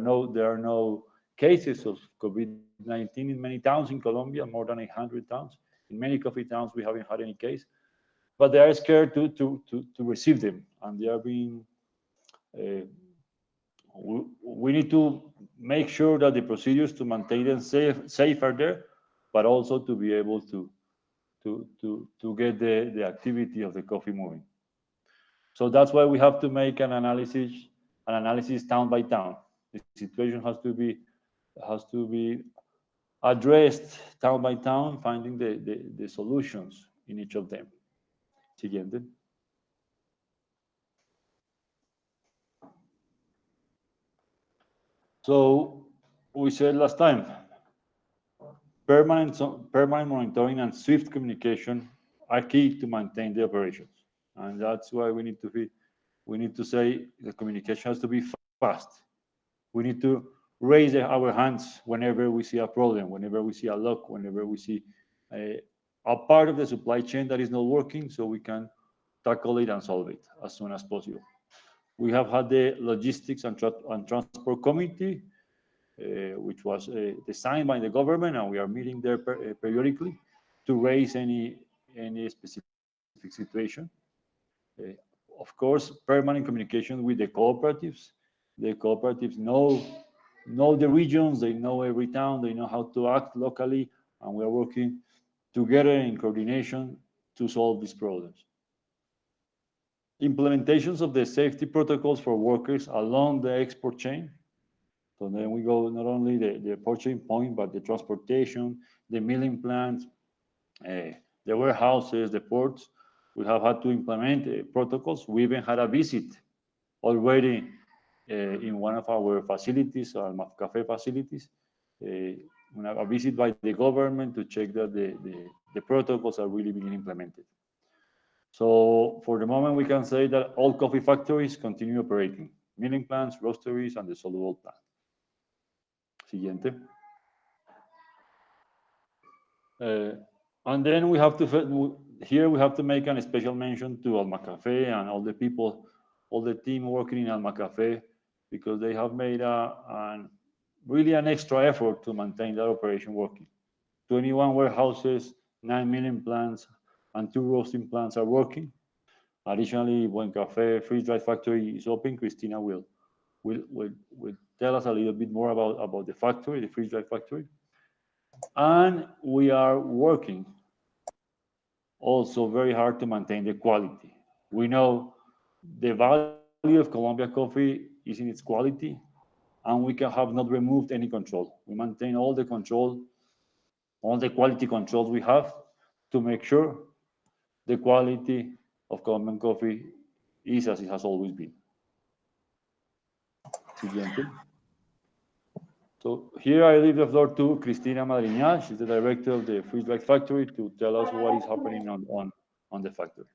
no cases of COVID-19 in many towns in Colombia, more than 100 towns. In many coffee towns, we haven't had any case, but they are scared to receive them, and they are being. We need to make sure that the procedures to maintain them safe are there, but also to be able to get the activity of the coffee moving. So that's why we have to make an analysis town by town. The situation has to be addressed town by town, finding the solutions in each of them. Siguiente. So we said last time, permanent monitoring and swift communication are key to maintain the operations, and that's why we need to say the communication has to be fast. We need to raise our hands whenever we see a problem, whenever we see a lock, whenever we see a part of the supply chain that is not working, so we can tackle it and solve it as soon as possible. We have had the logistics and transport committee which was designed by the government, and we are meeting there periodically to raise any specific situation. Of course, permanent communication with the cooperatives. The cooperatives know the regions, they know every town, they know how to act locally, and we are working together in coordination to solve these problems. Implementations of the safety protocols for workers along the export chain. So then we go not only the purchasing point, but the transportation, the milling plants, the warehouses, the ports. We have had to implement protocols. We even had a visit already in one of our facilities, our cafe facilities, a visit by the government to check that the protocols are really being implemented. So for the moment, we can say that all coffee factories continue operating, milling plants, roasteries, and the soluble plant. Siguiente. And then we have to, here we have to make a special mention to Alma Cafe and all the people, all the team working in Alma Cafe, because they have made really an extra effort to maintain that operation working. 21 warehouses, 9 milling plants, and 2 roasting plants are working. Additionally, when Cafe freeze-dried factory is open, Cristina will tell us a little bit more about the factory, the freeze-dried factory. And we are working also very hard to maintain the quality. We know the value of Colombian coffee is in its quality, and we have not removed any control. We maintain all the control, all the quality controls we have to make sure the quality of Colombian coffee is as it has always been. Siguiente. So here I leave the floor to Cristina Madriñal. She's the director of the freeze-dried factory to tell us what is happening on the factory.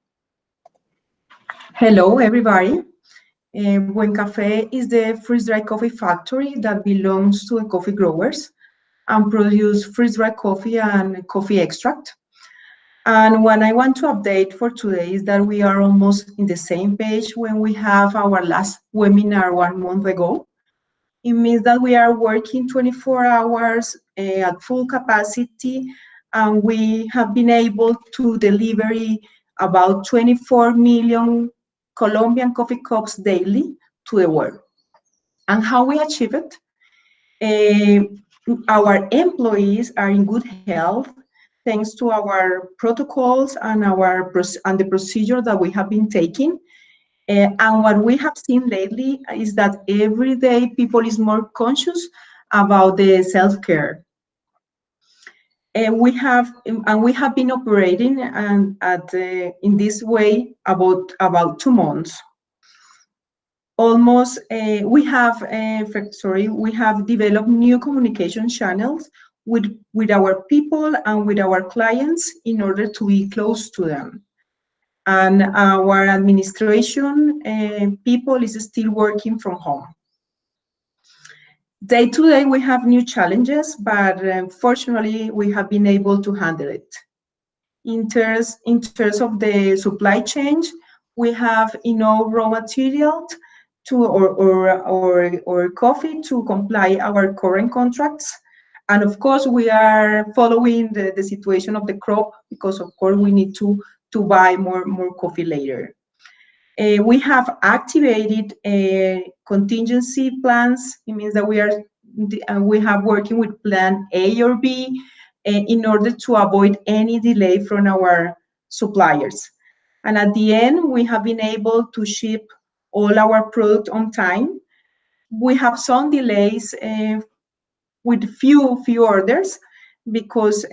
Hello, everybody. Buen Café is the freeze-dried coffee factory that belongs to the coffee growers and produce freeze-dried coffee and coffee extract. And what I want to update for today is that we are almost in the same page when we have our last webinar 1 month ago. It means that we are working 24 hours at full capacity, and we have been able to deliver about 24 million Colombian coffee cups daily to the world. And how we achieve it? Our employees are in good health thanks to our protocols and the procedure that we have been taking. And what we have seen lately is that every day people is more conscious about the self-care. And we have been operating in this way about 2 months. Almost, we have developed new communication channels with our people and with our clients in order to be close to them. And our administration people is still working from home. Day to day, we have new challenges, but fortunately, we have been able to handle it. In terms of the supply chain, we have enough raw material or coffee to comply our current contracts. And of course, we are following the situation of the crop because, of course, we need to buy more coffee later. We have activated contingency plans. It means that we have working with plan A or B in order to avoid any delay from our suppliers. And at the end, we have been able to ship all our product on time. We have some delays with few orders because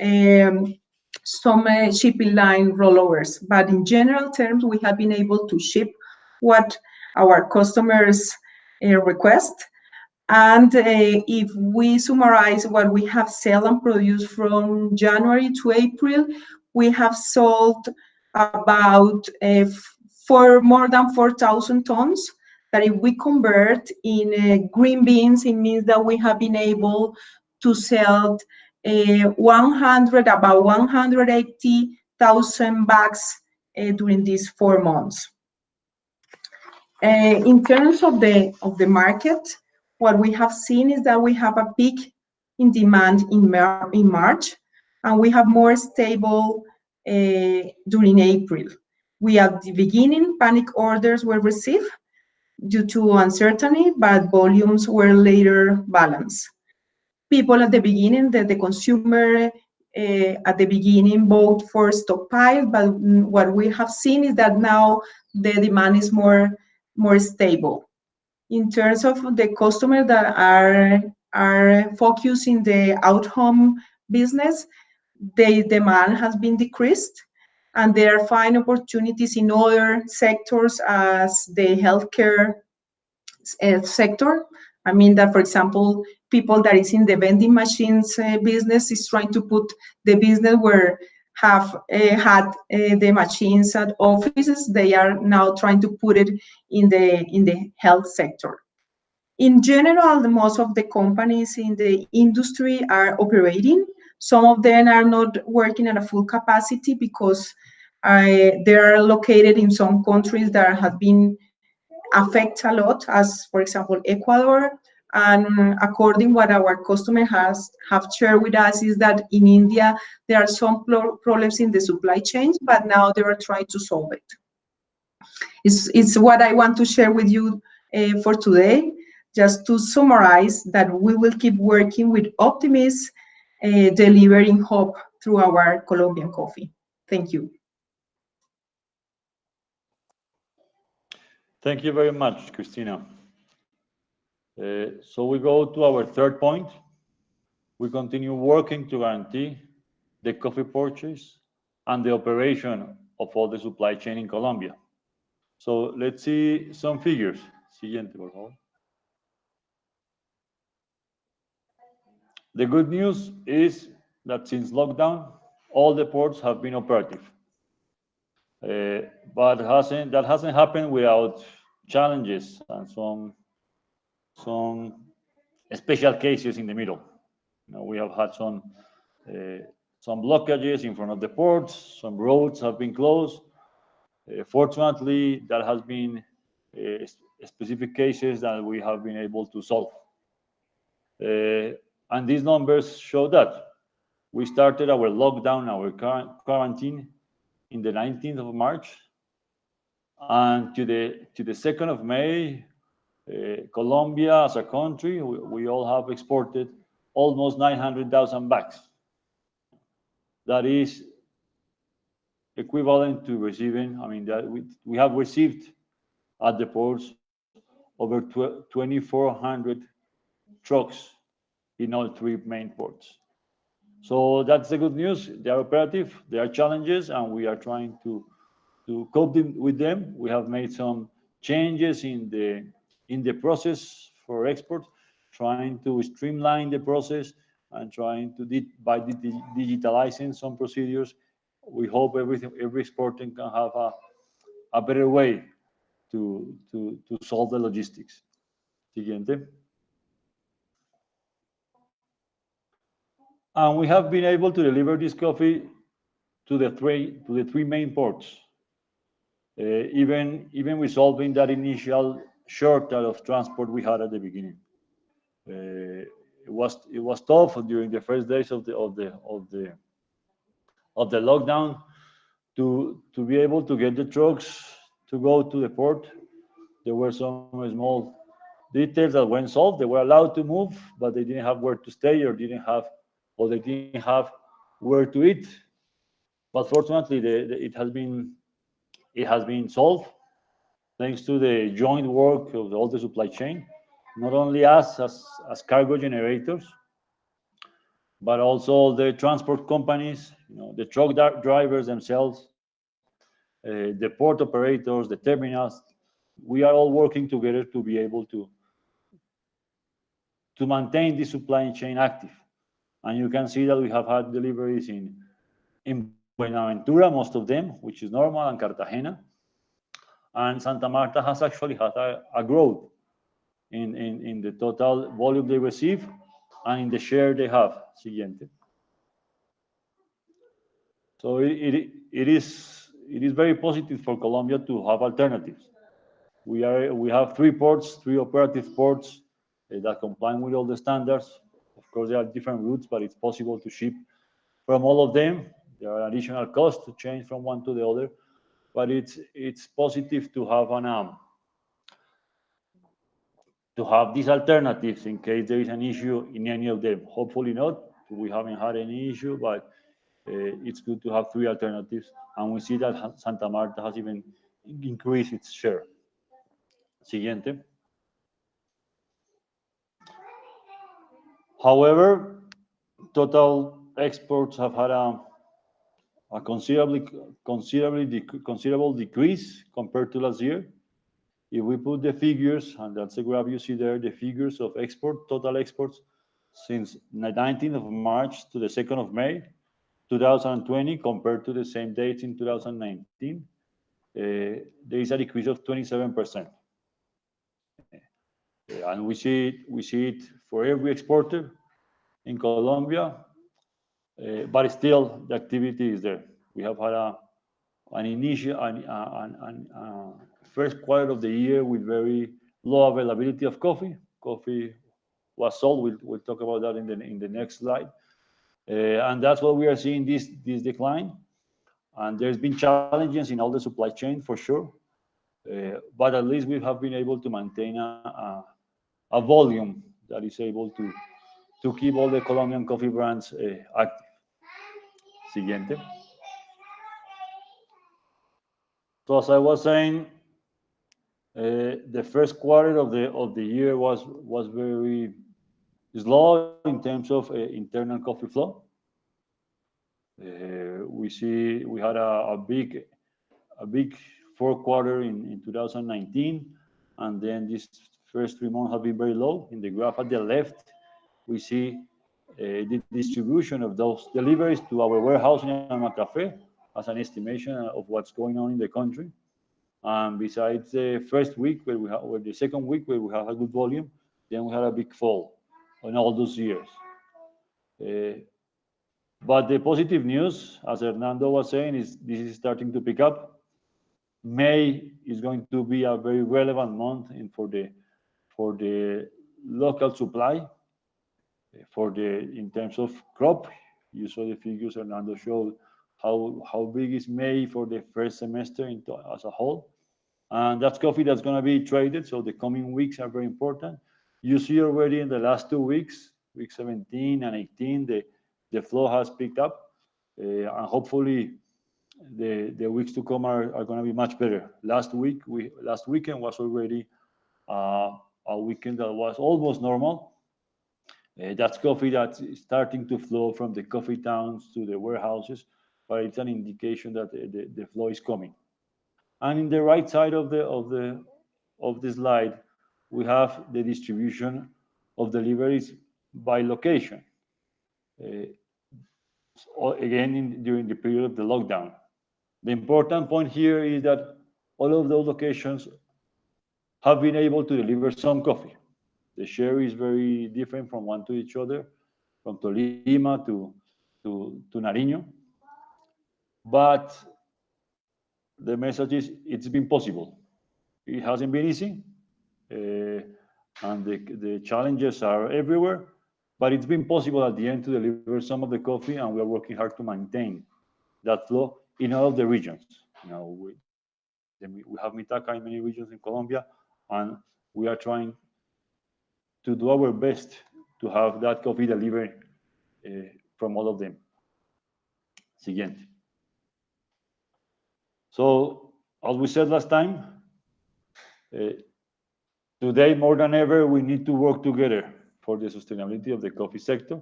some shipping line rollovers, but in general terms, we have been able to ship what our customers request. And if we summarize what we have sold and produced from January to April, we have sold about more than 4,000 tons. That if we convert in green beans, it means that we have been able to sell about 180,000 bags during these 4 months. In terms of the market, what we have seen is that we have a peak in demand in March, and we have more stable during April. We at the beginning, panic orders were received due to uncertainty, but volumes were later balanced. People at the beginning, the consumer at the beginning bought for stockpile, but what we have seen is that now the demand is more stable. In terms of the customers that are focused in the out-home business, the demand has been decreased, and there are fine opportunities in other sectors as the healthcare sector. I mean that, for example, people that is in the vending machines business is trying to put the business where have had the machines at offices. They are now trying to put it in the health sector. In general, most of the companies in the industry are operating. Some of them are not working at a full capacity because they are located in some countries that have been affected a lot, as for example, Ecuador. And according what our customer have shared with us is that in India, there are some problems in the supply chain, but now they are trying to solve it. It's what I want to share with you for today. Just to summarize that we will keep working with optimism, delivering hope through our Colombian coffee. Thank you.
Thank you very much, Cristina. So we go to our third point. We continue working to guarantee the coffee purchase and the operation of all the supply chain in Colombia. So let's see some figures. Siguiente, por favor. The good news is that since lockdown, all the ports have been operative. But that hasn't happened without challenges and some special cases in the middle. We have had some blockages in front of the ports. Some roads have been closed. Fortunately, that has been specific cases that we have been able to solve. And these numbers show that. We started our lockdown, our quarantine in the 19th of March. And to the 2nd of May, Colombia as a country, we all have exported almost 900,000 bags. That is equivalent to receiving, I mean, that we have received at the ports over 2,400 trucks in all three main ports. So that's the good news. They are operative, there are challenges, and we are trying to cope with them. We have made some changes in the process for export, trying to streamline the process and trying to, by digitalizing some procedures, we hope every exporter can have a better way to solve the logistics. Siguiente. And we have been able to deliver this coffee to the three main ports, even resolving that initial shortage of transport we had at the beginning. It was tough during the first days of the lockdown to be able to get the trucks to go to the port. There were some small details that weren't solved. They were allowed to move, but they didn't have where to stay, or they didn't have where to eat. But fortunately, it has been solved thanks to the joint work of all the supply chain, not only us as cargo generators, but also the transport companies, the truck drivers themselves, the port operators, the terminals. We are all working together to be able to maintain the supply chain active. And you can see that we have had deliveries in Buenaventura, most of them, which is normal, and Cartagena. And Santa Marta has actually had a growth in the total volume they receive and in the share they have. Siguiente. So it is very positive for Colombia to have alternatives. We have three operative ports that comply with all the standards. Of course, there are different routes, but it's possible to ship from all of them. There are additional costs to change from one to the other, but it's positive to have these alternatives in case there is an issue in any of them. Hopefully not. We haven't had any issue, but it's good to have 3 alternatives, and we see that Santa Marta has even increased its share. Siguiente. However, total exports have had a considerable decrease compared to last year. If we put the figures, and that's the graph you see there, the figures of total exports since the 19th of March to the 2nd of May, 2020, compared to the same dates in 2019, there is a decrease of 27%. And we see it for every exporter in Colombia, but still the activity is there. We have had an initial first quarter of the year with very low availability of coffee. Coffee was sold. We'll talk about that in the next slide, and that's what we are seeing, this decline. And there's been challenges in all the supply chain for sure, but at least we have been able to maintain a volume that is able to keep all the Colombian coffee brands active. Siguiente. So as I was saying, the first quarter of the year was very slow in terms of internal coffee flow. We had a big fourth quarter in 2019, and then these first 3 months have been very low. In the graph at the left, we see the distribution of those deliveries to our warehouse in Alma Cafe as an estimation of what's going on in the country. And besides the first week or the second week where we have a good volume, then we had a big fall on all those years. But the positive news, as Hernando was saying, is this is starting to pick up. May is going to be a very relevant month for the local supply, in terms of crop. You saw the figures Hernando showed how big is May for the first semester as a whole. And that's coffee that's going to be traded, so the coming weeks are very important. You see already in the last 2 weeks, week 17 and 18, the flow has picked up, and hopefully the weeks to come are going to be much better. Last weekend was already a weekend that was almost normal. That's coffee that's starting to flow from the coffee towns to the warehouses, but it's an indication that the flow is coming. And in the right side of the slide, we have the distribution of deliveries by location. Again, during the period of the lockdown. The important point here is that all of those locations have been able to deliver some coffee. The share is very different from one to each other, from Tolima to Nariño. But the message is it's been possible. It hasn't been easy, and the challenges are everywhere, but it's been possible at the end to deliver some of the coffee, and we are working hard to maintain that flow in all of the regions. We have Mitaca in many regions in Colombia, and we are trying to do our best to have that coffee delivered from all of them. Siguiente. So, as we said last time, today more than ever, we need to work together for the sustainability of the coffee sector.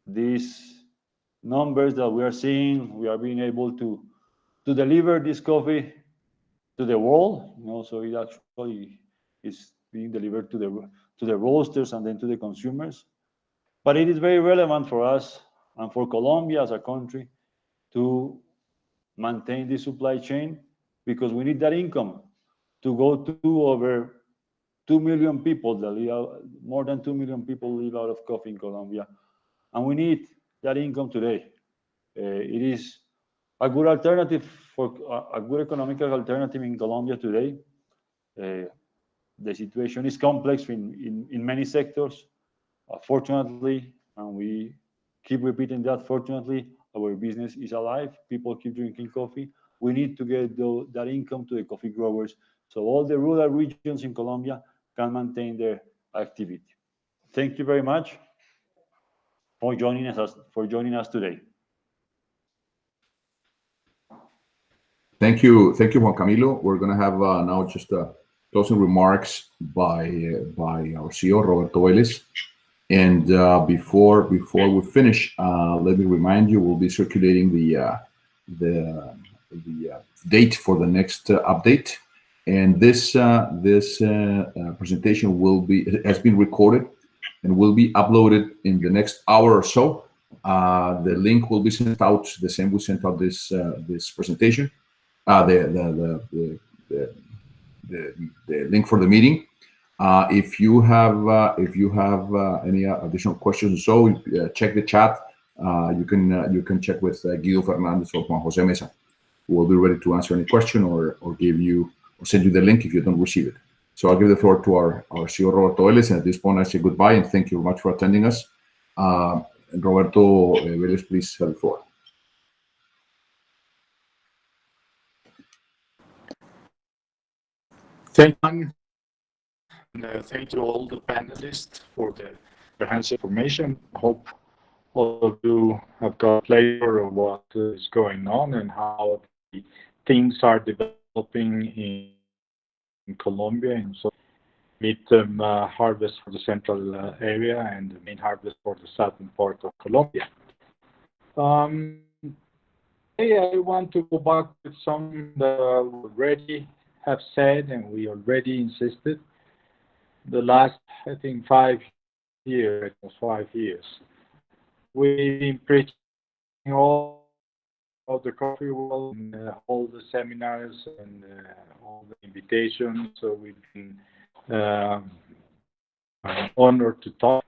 These numbers that we are seeing, we are being able to deliver this coffee to the world. So it actually is being delivered to the roasters and then to the consumers. But it is very relevant for us and for Colombia as a country to maintain the supply chain, because we need that income to go to over 2 million people that live out, more than 2 million people live out of coffee in Colombia, and we need that income today. It is a good alternative, for a good economical alternative in Colombia today. The situation is complex in many sectors. Fortunately, and we keep repeating that, fortunately, our business is alive. People keep drinking coffee. We need to get that income to the coffee growers so all the rural regions in Colombia can maintain their activity. Thank you very much for joining us today.
Thank you, Juan Camilo. We're going to have now just closing remarks by our CEO Roberto Vélez. And before we finish, let me remind you, we'll be circulating the date for the next update. And this presentation has been recorded and will be uploaded in the next hour or so. The link will be sent out the same we sent out this presentation. The link for the meeting. If you have any additional questions, so check the chat. You can check with Guido Fernandez or Juan Jose Mesa, who will be ready to answer any question or send you the link if you don't receive it. So I'll give the floor to our CEO Roberto Vélez, and at this point I say goodbye and thank you very much for attending us. And Roberto Vélez, please have the floor.
Thank you. And thank you all the panelists for the comprehensive information. Hope all of you have got a flavor of what is going on and how the things are developing in Colombia. And so midterm harvest for the central area and the main harvest for the southern part of Colombia. I want to go back with something that we already have said and we already insisted. The last, I think, 5 years, we've been preaching all of the coffee world and all the seminars and all the invitations. So we've been honored to talk.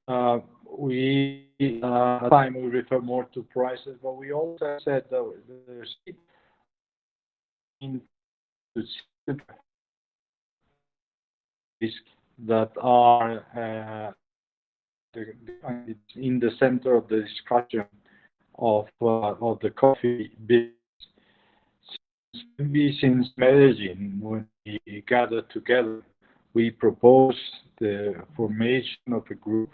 Time we refer more to prices, but we also said that there's that are in the center of the discussion of the coffee business. Since Medellin, when we gathered together, we proposed the formation of a group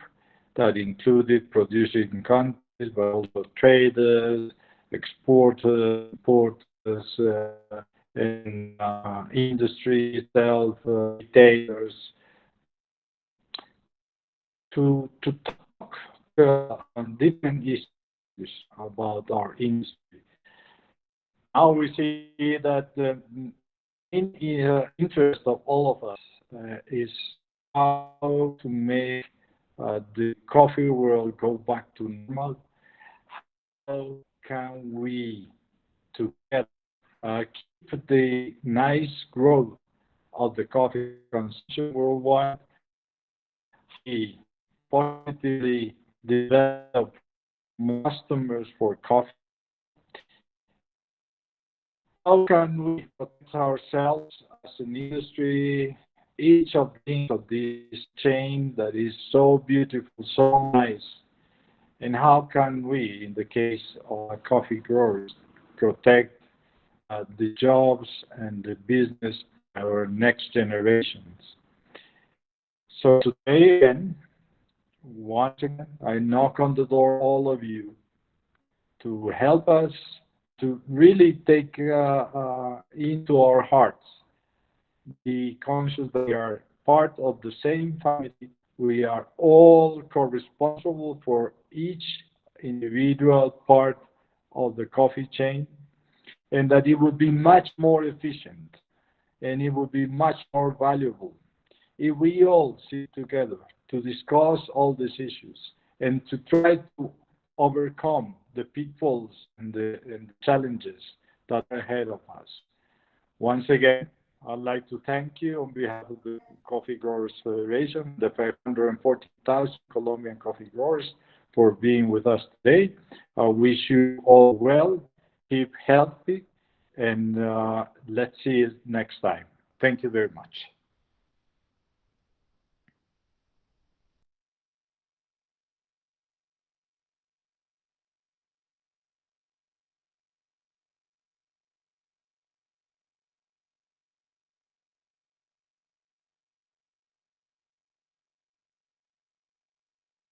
that included producing countries, but also traders, exporters, importers, and industry itself, retailers, to talk on different issues about our industry. Now we see that the interest of all of us is how to make the coffee world go back to normal. How can we together keep the nice growth of the coffee consumption worldwide? We positively develop customers for coffee. How can we protect ourselves as an industry? Each of this chain that is so beautiful, so nice, and how can we, in the case of coffee growers, protect the jobs and the business of our next generations? So today, again, once again, I knock on the door of all of you to help us to really take into our hearts the conscious that we are part of the same family. We are all co-responsible for each individual part of the coffee chain, and that it would be much more efficient and it would be much more valuable if we all sit together to discuss all these issues and to try to overcome the pitfalls and the challenges that are ahead of us. Once again, I'd like to thank you on behalf of the Coffee Growers Federation, the 540,000 Colombian coffee growers, for being with us today. I wish you all well, keep healthy, and let's see you next time. Thank you very much.